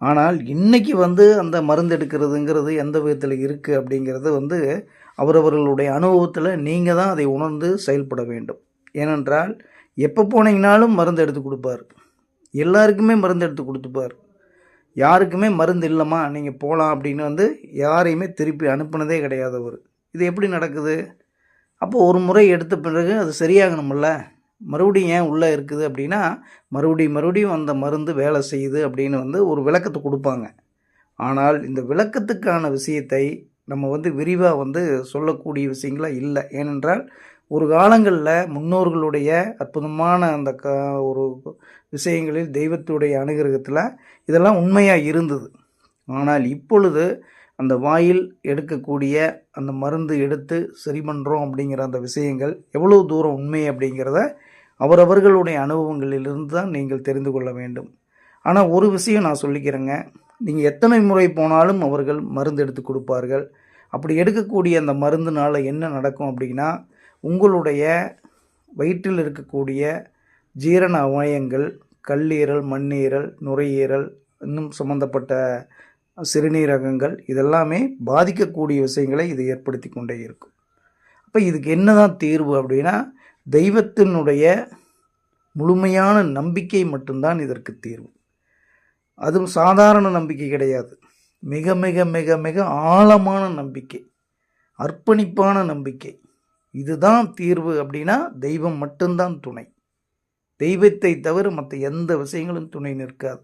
ஆனால் இன்னைக்கு அந்த மருந்து எடுக்கிறதுங்கிறது எந்த விதத்தில் இருக்குது அப்படிங்கிறது அவரவர்களுடைய அனுபவத்தில் நீங்கள் தான் அதை உணர்ந்து செயல்பட வேண்டும். ஏனென்றால் எப்போ போனீங்கனாலும் மருந்து எடுத்து கொடுப்பார், எல்லாருக்குமே மருந்து எடுத்து கொடுத்துப்பார். யாருக்குமே மருந்து இல்லைம்மா நீங்கள் போகலாம் அப்படின்னு யாரையுமே திருப்பி அனுப்புனதே கிடையாது அவர். இது எப்படி நடக்குது? அப்போது ஒரு முறை எடுத்த பிறகு அது சரியாகணும்ல, மறுபடியும் ஏன் உள்ளே இருக்குது அப்படின்னா மறுபடியும் அந்த மருந்து வேலை செய்யுது அப்படின்னு ஒரு விளக்கத்தை கொடுப்பாங்க. ஆனால் இந்த விளக்கத்துக்கான விஷயத்தை நம்ம விரிவாக சொல்லக்கூடிய விஷயங்களாக இல்லை. ஏனென்றால் ஒரு காலங்களில் முன்னோர்களுடைய அற்புதமான அந்த ஒரு விஷயங்களில் தெய்வத்துடைய அனுகிரகத்தில் இதெல்லாம் உண்மையாக இருந்தது. ஆனால் இப்பொழுது அந்த வாயில் எடுக்கக்கூடிய அந்த மருந்து எடுத்து சரி பண்ணுறோம் அப்படிங்கிற அந்த விஷயங்கள் எவ்வளோ தூரம் உண்மை அப்படிங்கிறத அவரவர்களுடைய அனுபவங்களிலிருந்து தான் நீங்கள் தெரிந்து கொள்ள வேண்டும். ஆனால் ஒரு விஷயம் நான் சொல்லிக்கிறேங்க, நீங்கள் எத்தனை முறை போனாலும் அவர்கள் மருந்து எடுத்து கொடுப்பார்கள். அப்படி எடுக்கக்கூடிய அந்த மருந்துனால் என்ன நடக்கும் அப்படின்னா உங்களுடைய வயிற்றில் இருக்கக்கூடிய ஜீரண அவயங்கள், கல்லீரல், மண்ணீரல், நுரையீரல், இன்னும் சம்பந்தப்பட்ட சிறுநீரகங்கள் இதெல்லாமே பாதிக்கக்கூடிய விஷயங்களை இது ஏற்படுத்தி கொண்டே இருக்கும். அப்போ இதுக்கு என்னதான் தீர்வு அப்படின்னா தெய்வத்தினுடைய முழுமையான நம்பிக்கை மட்டும்தான் இதற்கு தீர்வு. அதுவும் சாதாரண நம்பிக்கை கிடையாது, மிக மிக மிக மிக ஆழமான நம்பிக்கை, அர்ப்பணிப்பான நம்பிக்கை. இதுதான் தீர்வு. அப்படின்னா தெய்வம் மட்டும்தான் துணை. தெய்வத்தை தவிர மற்ற எந்த விஷயங்களும் துணை நிற்காது.